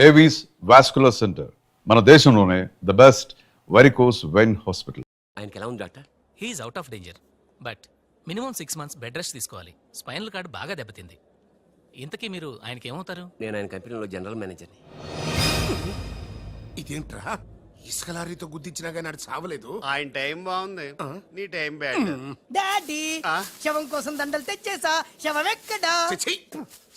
Avis vascular centre, మన దేశంలోనే the best varicose vein hospital. ఆయనకి ఎలా ఉంది doctor? He's out of danger, but minimum 6 months bed rest తీసుకోవాలి. స్పైనల్ కార్డ్ బాగా దెబ్బతింది. ఇంతకీ మీరు ఆయనకి ఏమవుతారు? నేను ఆయన కంపెనీలో జనరల్ మేనేజర్ని. ఇదేంట్రా ఇసుక లారీతో గుద్దించినా కానీ అది చావలేదు. ఆయన టైం బాగుంది, నీ టైం బ్యాడ్. డాడీ శవం కోసం దండలు తెచ్చేసా. శవం ఎక్కడా? చిచ్చి,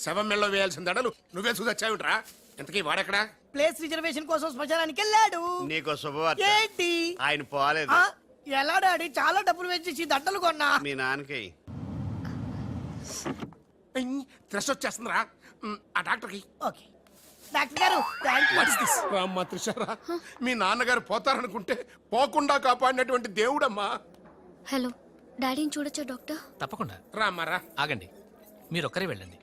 శవం మెళ్ళలో వేయాల్సిన దడలు నువ్వే చూదొచ్చావుట్రా. ఇంతకీ వాడెక్కడా? ప్లేస్ రిజర్వేషన్ కోసం శ్మశానానికి వెళ్ళాడు. నీకు శుభవార్త, ఏంటి? ఆయన పోలేదు. ఆ, ఎలా డాడీ? చాలా డబ్బులు వెచ్చేసి దండలు కొన్నా. మీ నాన్నకి త్రెస్ వచ్చేస్తుందిరా. ఆ డాక్టర్కి ఓకే డాక్టర్ గారు థ్యాంక్ యూ. రామ్మా త్రిషారా, మీ నాన్నగారు పోతారనుకుంటే పోకుండా కాపాడినటువంటి దేవుడమ్మా. హలో, డాడీని చూడొచ్చా డాక్టర్? తప్పకుండా. రామ్మారా. ఆగండి, మీరు ఒక్కరే వెళ్ళండి.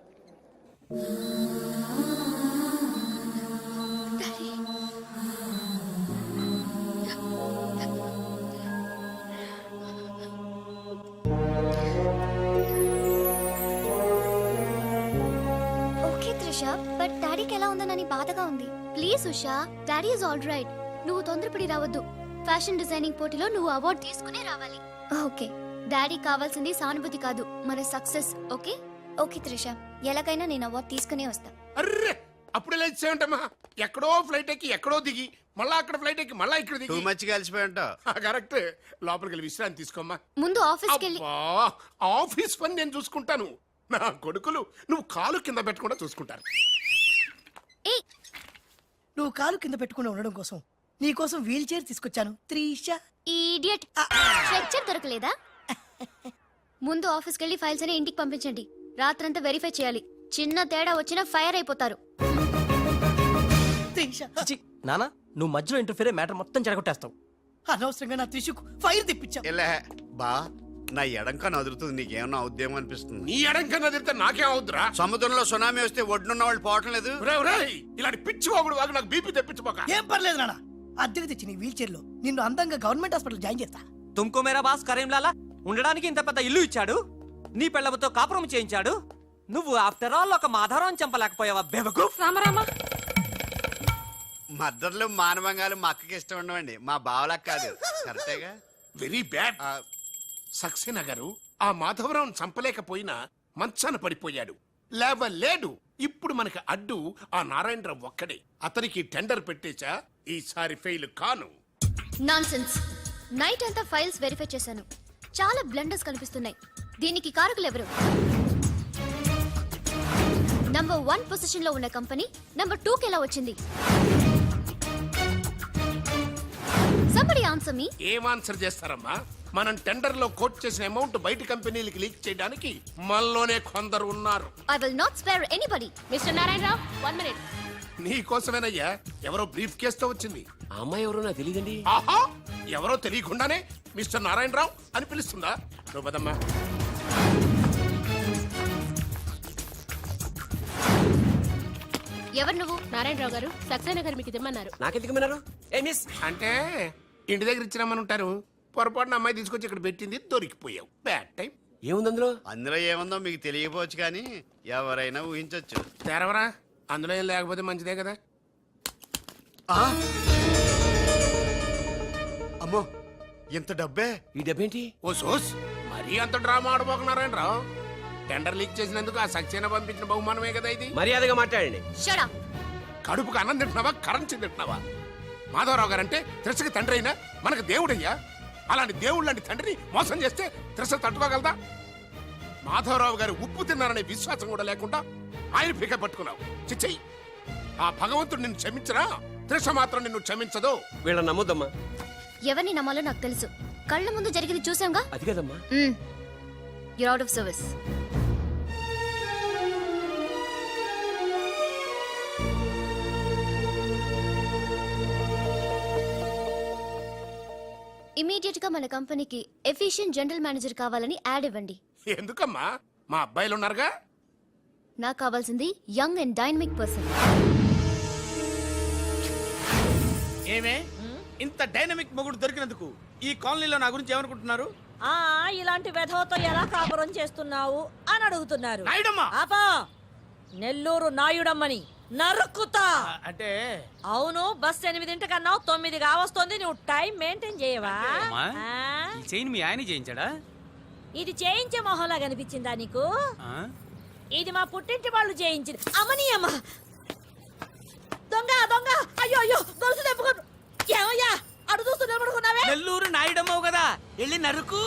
ఓకే త్రిష, బట్ డాడీకి ఎలా ఉందనని బాధగా ఉంది. Please Usha, daddy is all right. నువ్వు తొందరపడి రావద్దు. ఫ్యాషన్ డిజైనింగ్ పోటీలో నువ్వు అవార్డు తీసుకునే రావాలి. ఓకే, డాడీ కావాల్సింది సానుభూతి కాదు, మన సక్సెస్. ఓకే ఓకే త్రిష, ఎలాగైనా నేను అవార్డు తీసుకునే వస్తా. అర్రే, అప్పుడే లేచేయంటమ్మా. ఎక్కడో ఫ్లైట్ ఎక్కి ఎక్కడో దిగి మళ్ళా అక్కడ ఫ్లైట్ ఎక్కి మళ్ళా ఇక్కడ టూ దిగి. మచ్ కలిసిపోయి ఉంటావు. కరెక్ట్. లోపలికి వెళ్ళి విశ్రాంతి తీసుకోమ్మా. ముందు ఆఫీస్కి వెళ్ళి. అబ్బా, ఆఫీస్ పని నేను చూసుకుంటాను. నా కొడుకులు నువ్వు కాలు కింద పెట్టకుండా చూసుకుంటారు. ఏయ్, నువ్వు కాలు కింద పెట్టుకుని ఉండడం కోసం నీ కోసం వీల్ చైర్ తీసుకొచ్చాను త్రిష. ఈడియట్, స్ట్రెచ్చర్ దొరకలేదా? ముందు ఆఫీస్కి వెళ్ళి ఫైల్స్ అని ఇంటికి పంపించండి. రాత్రంతా వెరిఫై చేయాలి. చిన్న తేడా వచ్చినా ఫైర్ అయిపోతారు. త్రిష, నానా, నువ్వు మధ్యలో ఇంటర్ఫీర్ మ్యాటర్ మొత్తం చెడగొట్టేస్తావు. అనవసరంగా నా త్రిషకు ఫైర్ తెప్పించావు. ఇలా బా, నా ఎడంకా నదురుతుంది, నీకేమన్నా ఉద్యమం అనిపిస్తుంది? నీ ఎడంకన్నా తిరిగితే నాకేం అవుద్దురా? సముద్రంలో సునామీ వస్తే ఒడ్డున్న వాళ్ళు పోవటం లేదు. ఇలాంటి పిచ్చి వాగుడు వాగు నాకు బీపీ తెప్పించుకోక. ఏం పర్లేదు నాన్న, అద్దెకి తెచ్చి నీ వీల్ చైర్ లో నిన్ను అందంగా గవర్నమెంట్ హాస్పిటల్ జాయిన్ చేస్తా. తుమ్కో మేరా బాస్ కరీంలాలా ఉండడానికి ఇంత పెద్ద ఇల్లు ఇచ్చాడు, నీ పెళ్ళబతో కాపురం చేయించాడు. నువ్వు ఆఫ్టర్ ఆల్ ఒక మాధారం చంపలేకపోయావా బెవకు? మద్దర్లు మానవంగాలు మా అక్కకి ఇష్టం ఉండవండి, మా బావలకు కాదు. కరెక్టేగా? Very bad. సక్సేనా గారు ఆ మాధవరావును చంపలేకపోయినా మంచాన పడిపోయాడు, లేవలేడు. ఇప్పుడు మనకి అడ్డు ఆ నారాయణరావు ఒక్కడే. అతనికి టెండర్ పెట్టేచా, ఈసారి ఫెయిల్ కాను. నాన్సెన్స్. నైట్ అంతా ఫైల్స్ వెరిఫై చేశాను. చాలా బ్లండర్స్ కనిపిస్తున్నాయి. దీనికి కారకులు ఎవరు? నంబర్ 1 పొజిషన్ లో ఉన్న కంపెనీ నంబర్ 2కి ఎలా వచ్చింది? Somebody answer me. ఏం ఆన్సర్ చేస్తారమ్మా? మనం టెండర్ లో కోట్ చేసిన అమౌంట్ బయట కంపెనీలకి లీక్ చేయడానికి మనలోనే కొందరు ఉన్నారు. I will not spare anybody. Mr. Narayan Rao, 1 minute. నీ కోసమేనయ్యా. ఎవరో బ్రీఫ్ కేసుతో వచ్చింది. ఆ అమ్మాయి ఎవరో నాకు తెలియదండి. ఆహా, ఎవరో తెలియకుండానే మిస్టర్ నారాయణరావు అని పిలుస్తుందా? నువ్వు పదమ్మా. ఎవరు నువ్వు? నారాయణరావు గారు, సక్సేనా గారు మీకు తెమ్మన్నారు. నాకెందుకు విన్నారు? ఏ మిస్, అంటే ఇంటి దగ్గర ఇచ్చినామని ఉంటారు. పొరపాటున అమ్మాయి తీసుకొచ్చి ఇక్కడ పెట్టింది, దొరికిపోయావు. Bad time. ఏముంది అందులో? అందులో ఏముందో మీకు తెలియకపోవచ్చు, కానీ ఎవరైనా ఊహించొచ్చు. తెరవరా, అందులో ఏం లేకపోతే మంచిదే కదా. అమ్మో, ఇంత డబ్బే! ఈ డబ్బేంటి? ఓ సోస్, మరీ అంత డ్రామా ఆడబోకున్నారాయణరావు. టెండర్ లీక్ చేసినందుకు ఆ సక్సేనా పంపించిన బహుమానమే కదా ఇది. మర్యాదగా మాట్లాడండి. Shut up. కడుపుకు అన్నం తింటున్నావా, కరెన్సీ తింటున్నావా? మాధవరావు గారంటే త్రిషకి తండ్రి అయినా మనకు దేవుడయ్యా. అలాంటి దేవుడు లాంటి తండ్రిని మోసం చేస్తే త్రిష తట్టుకోగలదా? మాధవరావు గారు ఉప్పు తిన్నారనే విశ్వాసం కూడా లేకుండా ఆయన పీక పట్టుకున్నావు. చిచ్చయ్యి, ఆ భగవంతుడు నిన్ను క్షమించరా? త్రిష మాత్రం నిన్ను క్షమించదు. వీళ్ళని నమ్మొద్దమ్మా. ఎవరిని నమ్మాలో నాకు తెలుసు. కళ్ళ ముందు జరిగింది చూసాంగా. అది కదమ్మా. You're out of service. Immediate గా మన కంపెనీకి ఎఫిషియెంట్ జనరల్ మేనేజర్ కావాలని యాడ్ ఇవ్వండి. ఎందుకమ్మా? మా అబ్బాయిలు ఉన్నారుగా. నాకు కావాల్సింది యంగ్ అండ్ డైనమిక్ పర్సన్. ఏమే ఇంత డైనమిక్ మొగుడు దొరికినందుకు ఈ కాలనీలో నా గురించి ఏమనుకుంటున్నారు? ఇలాంటి వెధవతో ఎలా కాపురం చేస్తున్నావు అని అడుగుతున్నారు. నాయుడమ్మా! ఆపా, నెల్లూరు నాయుడమ్మని నరుక్కుతా. అంటే అవును, బస్ 8:00 9 కావస్తుంది. నువ్వు టైం మెయింటైన్ చేయవా? అమ్మా. ఆ? ఈ చైన్ మీ ఆయన చేయించాడా? ఇది చేయించే మొహంలా కనిపించిందా నీకు? ఇది మా పుట్టింటి వాళ్ళు చేయించింది. అమ్మని అమ్మ దొంగ దొంగ! అయ్యో అయ్యో, గొలుసు తెప్పుకో. ఏమయ్యా అడు చూస్తూ నిలబడుకున్నావే? నెల్లూరు నాయుడమ్మవు కదా, వెళ్ళి నరుకు.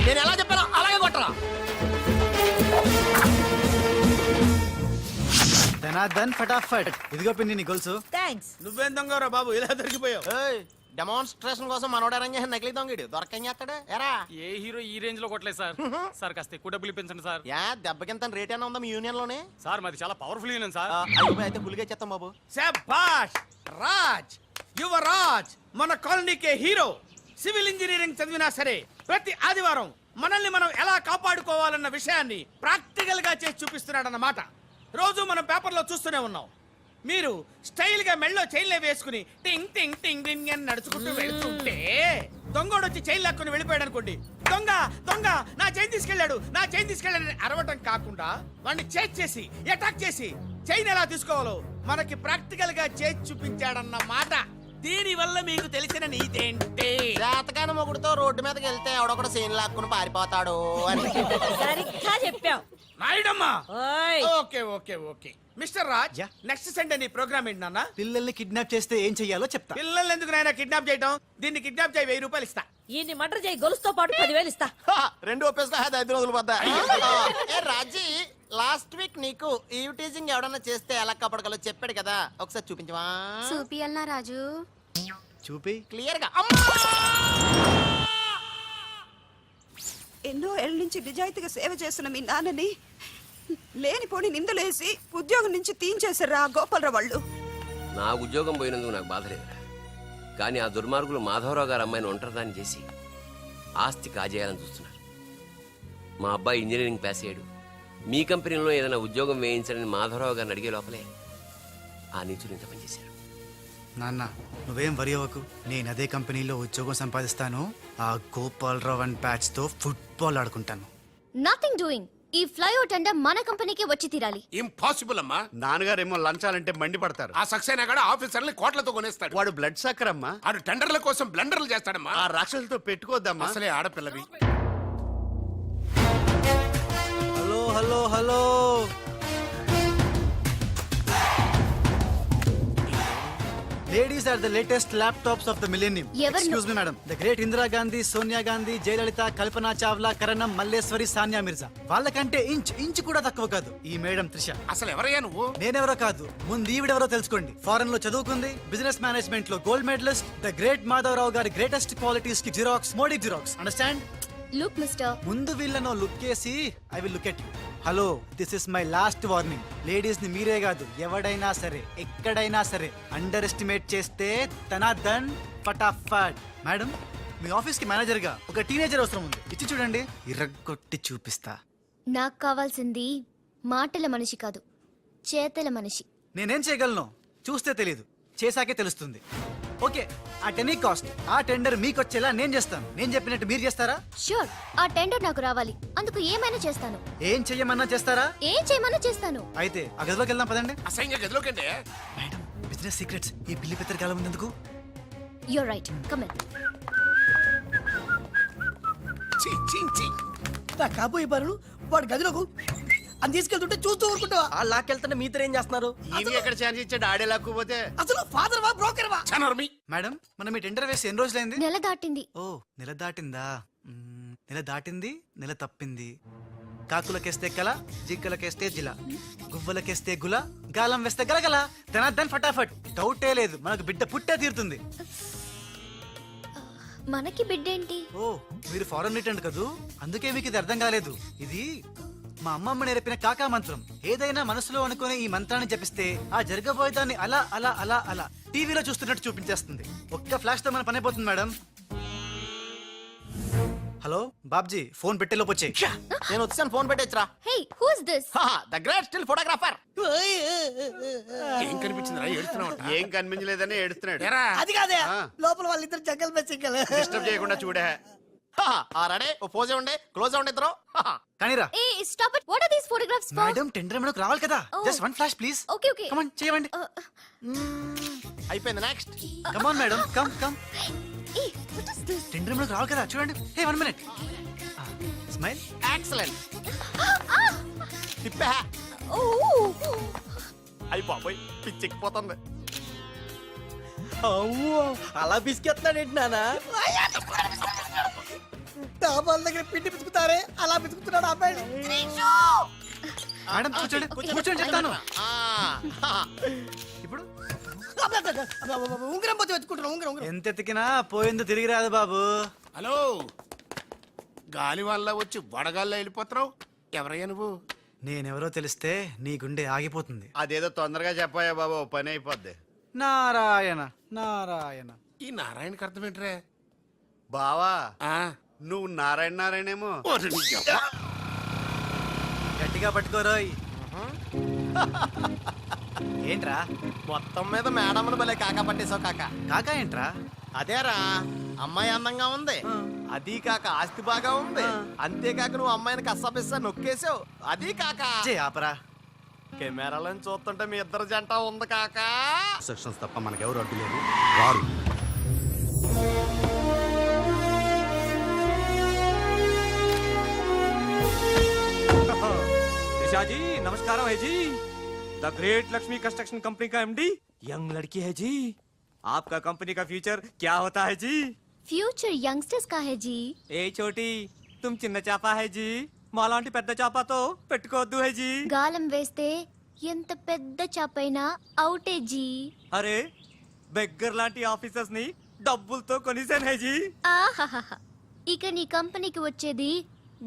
నేను ఎలా చెప్పానో అలాగే కొట్టరా. ధనాధన్ ఫటాఫట్. ఇదిగో పిన్ని నీ గొలుసు. థ్యాంక్స్. నువ్వేం దొంగరా బాబు, ఇలా దొరికిపోయావు? డెమాన్స్ట్రేషన్ కోసం మనోడు అరేంజ్ చేసిన నకిలీ దొంగడు దొరకని చేస్తాడు ఎరా. ఏ హీరో ఈ రేంజ్ లో కొట్టలేదు సార్. సార్ కాస్త ఎక్కువ డబ్బులు ఇప్పించండి సార్. యా దెబ్బకింత రేట్ అయినా ఉందా మీ యూనియన్ లోనే? సార్ మాది చాలా పవర్ఫుల్ యూనియన్ సార్. అయితే గులిగా చేస్తాం బాబు. శభాష్ రాజ్, యువరాజ్, మన కాలనీకే హీరో. సివిల్ ఇంజనీరింగ్ చదివినా సరే ప్రతి ఆదివారం మనల్ని మనం ఎలా కాపాడుకోవాలన్న విషయాన్ని ప్రాక్టికల్ గా చేసి చూపిస్తున్నాడన్నమాట. రోజు మనం పేపర్లో చూస్తూనే ఉన్నాం. మీరు స్టైల్ గా మెళ్ళో చైన్లే వేసుకుని టింగ్ టింగ్ టింగ్ టింగ్ అని నడుచుకుంటూ వెళ్తుంటే దొంగోడు వచ్చి చైన్ లాక్కుని వెళ్ళిపోయాడు అనుకోండి. దొంగ దొంగ నా చైన్ తీసుకెళ్ళాడు, నా చైన్ తీసుకెళ్ళాడని అరవటం కాకుండా వాడిని చేజ్ చేసి అటాక్ చేసి చైన్ ఎలా తీసుకోవాలో మనకి ప్రాక్టికల్ గా చేసి చూపించాడన్న మాట. దీని వల్ల మీకు తెలిసిన నీతేంటి? జాతకాన మొగుడుతో రోడ్డు మీదకి వెళ్తే ఎవడొకడు సీన్ లాక్కుని పారిపోతాడు అని. సరిగ్గా చెప్పావు. నాయుడమ్మా. ఓయ్. Okay okay okay mister Raj, next Sunday నీ ప్రోగ్రామ్ ఏంటి నాన్న? పిల్లల్ని కిడ్నాప్ చేస్తే ఏం చెయ్యాలో చెప్తా. పిల్లల్ని ఎందుకు నాయన కిడ్నాప్ చేయటం? దీన్ని కిడ్నాప్ చేయి, 1000 రూపాయలు ఇస్తా. ఈయన్ని మటర్ చేయి, గొలుసుతో పాటు 10,000 ఇస్తా. రెండు ఒప్పేస్తా 5 రోజులు పడ్డా. ఏ రాజీ, లాస్ట్ వీక్ నీకు ఈవ్ టీజింగ్ ఎవడన్నా చేస్తే ఎలా కాపాడగలో చెప్పాడు కదా, ఒకసారి చూపించవా? చూపియల్నా రాజు? చూపి. క్లియర్ గా. ఎన్నో ఏళ్ళ నుంచి నిజాయితీగా సేవ చేస్తున్న మీ నాన్నని లేనిపోని నిందలేసి ఉద్యోగం నుంచి తీయించేశారు ఆ గోపాలరావు వాళ్ళు. నా ఉద్యోగం పోయినందుకు నాకు బాధ లేదురా, కానీ ఆ దుర్మార్గులు మాధవరావు గారు అమ్మాయిని ఒంటరిదాన్ని చేసి ఆస్తి కాజేయాలని చూస్తున్నారు. మా అబ్బాయి ఇంజనీరింగ్ పాస్ అయ్యాడు, మీ కంపెనీలో ఏదైనా ఉద్యోగం వేయించాలని మాధవరావు గారిని అడిగే లోపలే ఆ నీచులు ఇంత పనిచేశారు. నాన్న నువ్వేం వరి అవ్వకు, నేను అదే కంపెనీలో ఉద్యోగం సంపాదిస్తాను. ఆ గోపాలరావు అండ్ బ్యాచ్ తో ఫుట్బాల్ ఆడుకుంటాను. Nothing doing. ఈ ఫ్లైఓవర్ టెండర్ మన కంపెనీకి వచ్చి తీరాలి. ఇంపాసిబుల్ అమ్మా. నాన్నగారేమో లంచాలంటే మండి పడతారు. ఆ సక్సేనా కూడా ఆఫీసర్ని కోట్లతో కొనేస్తాడు. వాడు బ్లడ్ సక్కర్ అమ్మా. ఆడు టెండర్ల కోసం బ్లండర్లు చేస్తాడమ్మా. ఆ రాక్షసులతో పెట్టుకోద్దమ్మా. అసలే ఆడపిల్లవి. Hello hello hello, ladies are the latest laptops of the millennium. ఎవరు? Excuse me madam. The great Indira Gandhi, Sonia Gandhi, Jayalalithaa, Kalpana Chawla, Karnam, Malleswari, Sania Mirza. వాళ్ళకంటే ఇంచ్ కూడా తక్కువ కాదు ఈ మేడం త్రిష. అసలు ఎవరయ్యా నువ్వు? నేనెవరో కాదు, ముందు ఈవిడెవరో తెలుసుకోండి. ఫారెన్ లో చదువుకుంది, బిజినెస్ మేనేజ్మెంట్ లో gold medallist. The great Madhavarao గారి గ్రేటెస్ట్ క్వాలిటీస్ కి xerox, Modi xerox. Understand? Look mister, ముందు వీళ్ళను లుక్ చేసి I will look at you. Hello, this is my last warning. Ladies ని మీరే కాదు, ఎవడైనా సరే ఎక్కడైనా సరే అండర్ ఎస్టిమేట్ చేస్తే ధనాధన్ ఫటాఫట్. మేడం, మీ ఆఫీస్ కి మేనేజర్ గా ఒక టీనేజర్ అవసరం ఉంది. ఇచ్చి చూడండి, ఇరగొట్టి చూపిస్తా. నాకు కావాల్సింది మాటల మనిషి కాదు, చేతల మనిషి. నేనేం చేయగలను చూస్తే తెలియదు, చేశాకే తెలుస్తుంది. ఓకే, ఆ టెనీ కాస్ట్, ఆ టెండర్ మీకు వచ్చేలా నేను చేస్తాను. నేను చెప్పినట్టు మీరు చేస్తారా? ష్యూర్, ఆ టెండర్ నాకు రావాలి. అందుకు ఏమైనా చేస్తాను. ఏం చెయ్యమన్నా చేస్తారా? ఏం చేయమన్నా చేస్తాను. అయితే ఆ గదిలోకి వెళ్దాం పదండి. అసహ్యంగా గదిలోకండి. మేడం, బిజినెస్ సీక్రెట్స్ ఈ పిల్లి పెద్దరి కాలం ముందుకు. You're right, come in. ఛీ, ఛీ, ఛీ. నా కాబోయే బారులు వాడి గదిలోకు అని తీసుకెళ్తుంటే చూస్తూ ఊరుకుంటావా? ఆ లాక్కెళ్తుంటే మీతో ఏం చేస్తున్నారు? ఈయన ఎక్కడ ఛాన్స్ ఇచ్చాడు ఆడే లాక్కుపోతే. అసలు ఫాదర్ వా బ్రోకర్ వా? చనర్మి. మేడం మనం ఈ టెండర్ వేసి ఎన్ని రోజులైంది? నెల దాటింది. ఓ నెల దాటిందా? నెల దాటింది, నెల తప్పింది. కాకులకేస్తే కల, జింకలకేస్తే జిల, గువ్వలకేస్తే గుల, గాలం వేస్తే గలగల, ధనార్దన్ ఫటాఫట్. డౌటే లేదు, మనకు బిడ్డ పుట్టే తీరుతుంది. మనకి బిడ్డేంటి? ఓ మీరు ఫారెన్ రిటర్న్ కదూ, అందుకే మీకు ఇది అర్థం కాలేదు. ఇది మా అమ్మమ్మ నేర్పిన కాకా మంత్రం. ఏదైనా మనసులో అనుకుని ఈ మంత్రాన్ని జపిస్తే ఆ జరగబోయేదాన్ని అలా అలా అలా అలా టీవీలో చూస్తున్నట్టు చూపించేస్తుంది. ఒక్క ఫ్లాష్ తో మన పని అయిపోతుంది మేడం. హలో బాబ్జీ, ఫోన్ పెట్టేలోపు వచ్చే. నేను వచ్చాను, ఫోన్ పెట్టేచ్చరా. Hey, who is this? The great still photographer. ఏం కనిపించిందిరా? ఏడుస్తున్నావు? ఏం కనిపించలేదని ఏడుస్తున్నాడు. ఏరా? అది కాదే, లోపల వాళ్ళిద్దరు జంగల్ బెస్ సింగల్. డిస్టర్బ్ చేయకుండా చూడే. రెడీ, ఓ పోజే ఉండే, క్లోజ్ ఉండే ఇద్దరు. కానీరా ఏ stop it. What are these photographs for? Madam tender మనకు రావాలి కదా. Just one flash please. Okay okay. Come on చేయండి. అయిపోయింది, next. Come on madam, come come. ఏ వాట్ ఇస్ దిస్? టెండర్ మనకు రావాలి కదా, చూడండి. Hey 1 minute. స్మైల్. ఎక్సలెంట్. తిప్పే. ఓ అయ్యి బాబోయ్, పిచ్చెక్కిపోతుంది. అలా బిస్కెత్తాడేంటి నానా? డాబాల దగ్గర పిండి పిసుకుతారే అలా పిసుకుతున్నాడు అబ్బాయి. మేడం కూర్చోండి, కూర్చోండి చెప్తాను. ఇప్పుడు ఉంగరం పోతే వెతుకుంటున్నా. ఉంగరం ఎంత ఎతికినా పోయిందో తిరిగి రాదు బాబు. హలో, గాలి వల్ల వచ్చి వడగాల్లో వెళ్ళిపోతున్నావు. ఎవరయ్యా నువ్వు? నేనెవరో తెలిస్తే నీ గుండె ఆగిపోతుంది. అదేదో తొందరగా చెప్పాయా బాబు, పని అయిపోద్ది. నారాయణ నారాయణ. ఈ నారాయణకి అర్థం ఏంట్రా? బావా, ఆ, నువ్వు నారాయణ నారాయణేమో. ఓరి నీ యవ్వ. గట్టిగా పట్టుకోరోయ్. ఏంట్రా మొత్తం మీద మేడంను భలే కాకా పట్టేశావు కాక. కాకా ఏంట్రా? అదేరా, అమ్మాయి అందంగా ఉంది, అది కాక ఆస్తి బాగా ఉంది, అంతేకాక నువ్వు అమ్మాయిని కష్టపిస్తా నొక్కేసావు, అది కాక జే ఆపరా. కెమెరాలను చూస్తుంటే మీ ఇద్దరు జంట ఉంది కాక. సెక్షన్స్ తప్ప మనకెవరు అడ్డు లేదు, రారు. निशा जी नमस्कार है जी. The great Lakshmi construction company का एमडी यंग लड़की है जी. आपका कंपनी का फ्यूचर क्या होता है जी? ఫ్యూచర్ యంగ్స్టర్స్ కా హై జీ. ఏ చోటి तुम చిన్న చాప है जी, మాలాంటి పెద్ద చాపతో పెట్టుకోవద్దు है जी. గాలం వేస్తే ఎంత పెద్ద చాపైనా అవుటే జీ. అరే బెగ్గర్ లాంటి ఆఫీసర్స్ ని డబ్బులతో కొనిసాను है जी. ఆహాహా, ఇక నీ కంపెనీకి వచ్చేది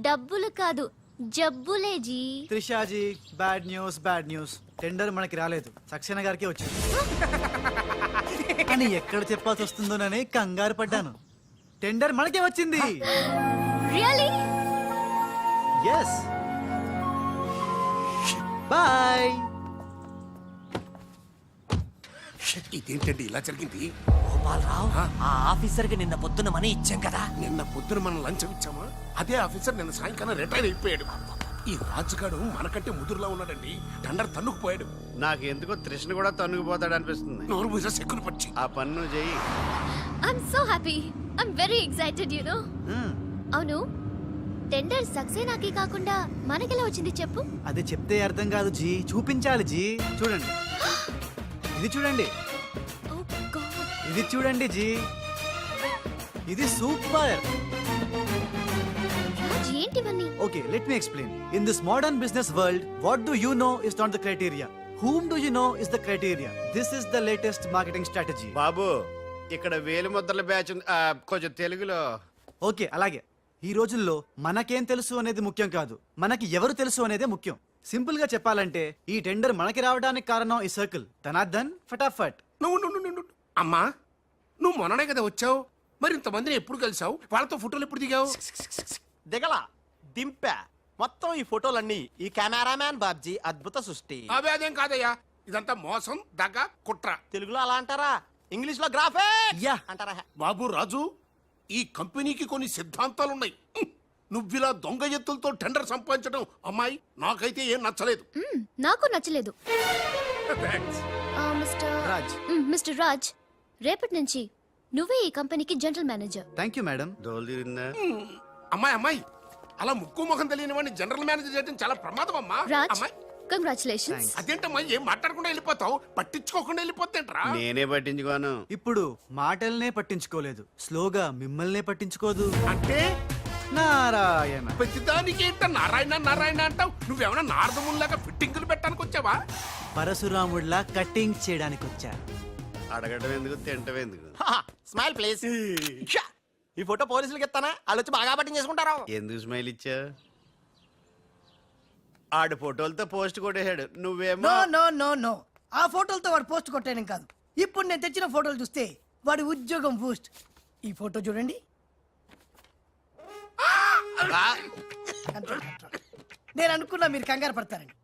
డబ్బులు కాదు, జబ్బులే జీ. Trishaji, bad news. టెండర్ మనకి రాలేదు, సక్సేనా గారికి వచ్చింది. కానీ ఎక్కడ చెప్పాల్సి వస్తుందోనని కంగారు పడ్డాను. టెండర్ మనకే వచ్చింది. రియల్లీ? ఎస్. బాయ్. ఇదేంటండి ఇలా జరిగింది? గోపాలరావు, ఆ ఆఫీసర్ కి నిన్న పొద్దున మనీ ఇచ్చాం కదా. నిన్న పొద్దున మనం లంచం ఇచ్చామా? అదే ఆఫీసర్ నిన్న సాయంకాలం రిటైర్ అయిపోయాడు. ఈ రాజుగాడు మనకంటే ముదురులా ఉన్నాడండి. టెండర్ తన్నుకుపోయాడు. నాకు ఎందుకో తృష్ణ కూడా తన్నుకుపోతాడు అనిపిస్తుంది. నోరు పూజ సెక్కులు పచ్చి. ఆ పన్ను చెయ్యి. I'm so happy, I'm very excited you know. అవును, టెండర్ సక్సేనాకి కాకుండా మనకెలా వచ్చింది చెప్పు? అది చెప్తే అర్థం కాదు జీ, చూపించాలి జీ. చూడండి, ఇది చూడండి, ఓ గాడ్, ఇది చూడండి జీ, ఇది సూపర్. రాజ్ ఏంటివన్నీ? Okay, let me explain. In this modern business world, what do you know is not the criteria. Whom do you know is the criteria. This is the latest marketing strategy. బాబు, ఇక్కడ వేలు ముద్రల batch ఉంది. కొంచెం తెలుగులో. Okay, అలాగే. ఈ రోజుల్లో మనకేం తెలుసు అనేది ముఖ్యం కాదు, మనకి ఎవరు తెలుసు అనేదే ముఖ్యం. సింపుల్ గా చెప్పాలంటే ఈ టెండర్ మనకి రావడానికి కారణం ఈ సర్కిల్. ధనార్దన్ ఫటాఫట్. నువ్వు అమ్మా, నువ్వు మొన్ననే కదా వచ్చావు. మరి ఇంతమందిని ఎప్పుడు కలిసావు? వాళ్ళతో ఫోటోలు ఎప్పుడు దిగావు? దిగల, దింపా. మొత్తం ఈ ఫోటోలన్నీ ఈ కెమెరామ్యాన్ బాబ్జీ అద్భుత సృష్టి. అవే అదేం కాదయ్యా, ఇదంతా మోసం, దగ్గ, కుట్ర. తెలుగులో అలా అంటారా? ఇంగ్లీష్ లో గ్రాఫే యా అంటారా? బాబు రాజు, ఈ కంపెనీకి కొన్ని సిద్ధాంతాలున్నాయి. నువ్విలా దొంగ ఎత్తులతో టెండర్ సంపాదించడం అమ్మాయి నాకైతే ఏం నచ్చలేదు. నాకు నచ్చలేదు. Thanks. రాజ్. మిస్టర్ రాజ్, రేపటి నుంచి నువ్వే ఈ కంపెనీకి general manager. Thank you madam. దోలు తీరిందా? అమ్మాయి అలా ముక్కు ముఖం తెలియని వాడిని జనరల్ మేనేజర్ చేయడం చాలా ప్రమాదం అమ్మా. రాజ్, అమ్మాయి కంగ్రాచులేషన్స్. అదేంటమ్మా ఏం మాట్లాడకుండా వెళ్ళిపోతావు, పట్టించుకోకుండా వెళ్ళిపోతేంట్రా? నేనే పట్టించుకోను. ఇప్పుడు మాటల్నే పట్టించుకోలేదు, స్లోగా మిమ్మల్నే పట్టించుకోదు. అంటే నారాయణ. ప్రతిదానికి ఏంట నారాయణ నారాయణ అంటావు? నువ్వేమన్నా నారదముల్లాగా ఫిట్టింగులు పెట్టడానికి వచ్చావా? పరశురాముడిలా కటింగ్ చేయడానికి వచ్చా. అడగడం ఎందుకు, తింటం ఎందుకు? Smile please. ఈ ఫోటో పోలీసులకి ఇస్తానా? వాళ్ళు వచ్చి బాగా పట్టింగ్ చేసుకుంటారు. ఎందుకు స్మైల్ ఇచ్చా? ఆడు ఫోటోలతో పోస్ట్ కొట్టేశాడు, నువ్వేమో నో నో నో నో, ఆ ఫోటోలతో వాడు పోస్ట్ కొట్టేయడం కాదు. ఇప్పుడు నేను తెచ్చిన ఫోటోలు చూస్తే వాడి ఉద్యోగం బూస్ట్. ఈ ఫోటో చూడండి. Control, control. నేను అనుకున్నా మీరు కంగారు పడతారని.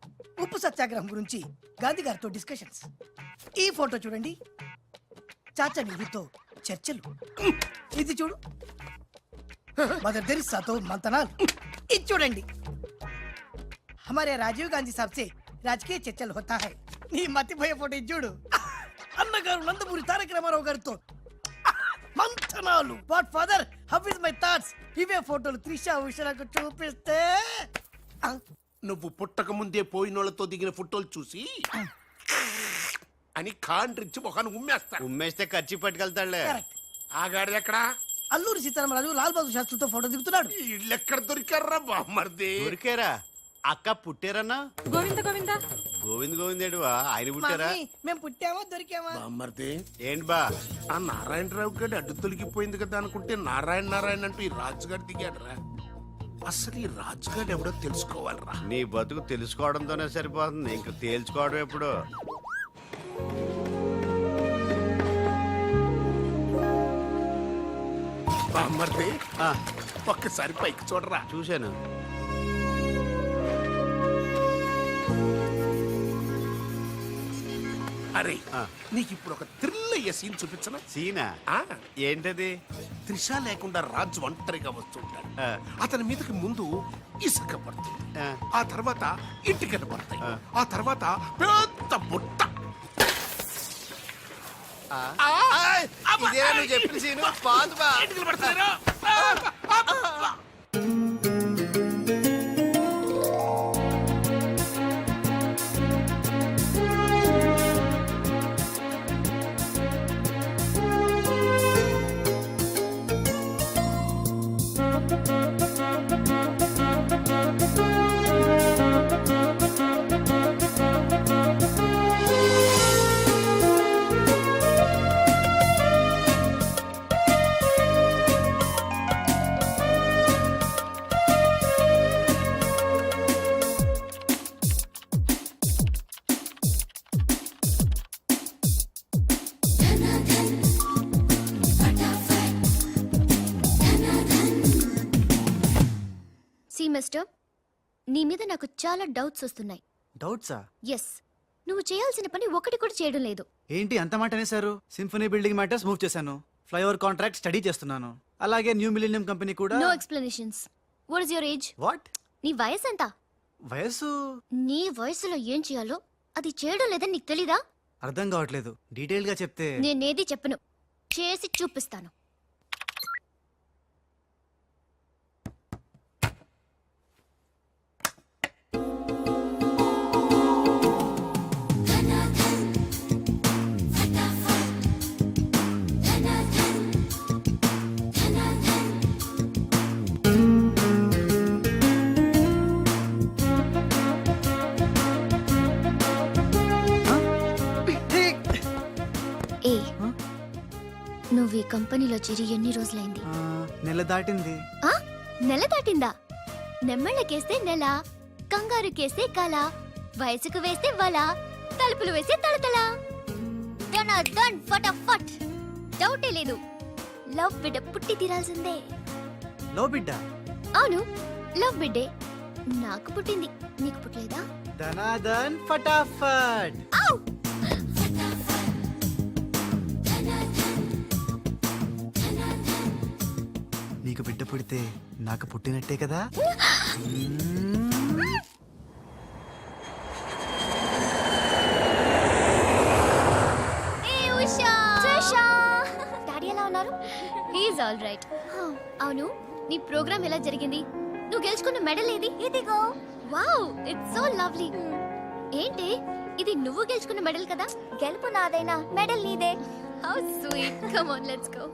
ఉప్పు సత్యాగ్రహం గురించి గాంధీ గారితో డిస్కషన్స్. ఈ ఫోటో చూడండి, చాచా నెహ్రూతో చర్చలు. ఇది చూడు, మదర్ తెరిసాతో మంతనాలు. ఇది చూడండి, हमारे राजीव गांधी साहब से राजकीय चर्चल होता है. నీ మతిపోయే ఫోటో ఇది చూడు, అన్నగారు నందమూరి తారక రామారావు గారితో మంతనాలు. What father, how is my thoughts. ఇవే ఫోటోలు త్రిషా ఉషలకు చూపిస్తే నువ్వు పుట్టక ముందే పోయినోళ్లతో దిగిన ఫోటోలు చూసి అని కాండ్రించి మొహాన్ని ఉమ్మేస్తా. ఉమ్మేస్తే ఖర్చు పట్టుకెళ్తాడులే. ఆగాడు ఎక్కడా? అల్లూరి సీతారామరాజు లాల్ బహదూర్ శాస్త్రితో ఫోటో దిగుతున్నాడు. ఇళ్ళెక్కడ దొరికారా బామ్మర్ది? దొరికారా? అక్క పుట్టారన్నా? గోవింద గోవింద గోవింద్ గోవిందేడువా, ఆయన పుట్టారా? మమ్మీ, మేము పుట్టామా దొరికామా? బామ్మర్ది ఏంటి బా? ఆ నారాయణరావు గారి అడ్డు తొలగిపోయింది కదా అనుకుంటే నారాయణ నారాయణ అంటూ ఈ రాజుగారు దిగాడురా. అసలు ఈ రాజుగారు ఎవడో తెలుసుకోవాలరా. నీ బతుకు తెలుసుకోవడంతోనే సరిపోతుంది, ఇంక తేల్చుకోవడం ఎప్పుడు? బామ్మర్ది ఒక్కసారి పైకి చూడరా. చూశాను. అరే నీకు ఇప్పుడు ఒక థ్రిల్ అయ్యే సీన్ చూపించనా? సీనా? ఏంటది? త్రిష లేకుండా రాజు ఒంటరిగా వస్తుంటాడు. అతని మీదకి ముందు ఇసుక పడుతుంది, ఆ తర్వాత ఇటుకలు పడతాయి, ఆ తర్వాత పెద్ద బుట్ట. ఇదేనా నువ్వు చెప్పిన సీను? పాదు బా. ఇటుకలు పడతాయిరా. మిస్టర్, నీ మీద నాకు చాలా డౌట్స్ వస్తున్నాయి. డౌట్సా? ఎస్, నువ్వు చేయాల్సిన పని ఒకటి కూడా చేయడం లేదు. ఏంటి అంత మాట అనేసారు? సింఫనీ బిల్డింగ్ మ్యాటర్స్ మూవ్ చేశాను, ఫ్లైఓవర్ కాంట్రాక్ట్ స్టడీ చేస్తున్నాను, అలాగే న్యూ మిలీనియం కంపెనీ కూడా. No explanations. What is your age? What? నీ వయసు ఎంత? వయసు? నీ వయసులో ఏం చేయాలో అది చేయడం లేదని నీకు తెలీదా? అర్థం కావట్లేదు, డీటెయిల్ గా చెప్తే. నేనేది చెప్పను, చేసి చూపిస్తాను. నువ్వు ఈ కంపెనీలో చేరి ఎన్ని రోజులైంది? నెల దాటింది. నెల దాటిందా? నెమ్మళ్ళకేస్తే నెల, కంగారుకేస్తే కల, వయసుకు వేస్తే వల, తలుపులు వేస్తే తడతల. డన్ ఫటాఫట్. డౌటే లేదు, లవ్ బిడ్డ పుట్టి తీరాల్సిందే. లవ్ బిడ్డ? అవును, లవ్ బిడ్డే. నాకు పుట్టింది, నీకు పుట్టలేదా? ధనాధన్ ఫటాఫట్. నీకు బిడ్డ పుడితే నాకు పుట్టినట్టే కదా? అవును నీ ప్రోగ్రామ్ ఎలా జరిగింది? నువ్వు గెలుచుకున్న మెడల్ ఏది? ఇదిగో. Wow, it's so lovely. ఏంటి ఇది నువ్వు గెలుచుకున్న మెడల్ కదా? గెలుపు నాదైనా మెడల్ నీదే. How sweet. Come on, let's go.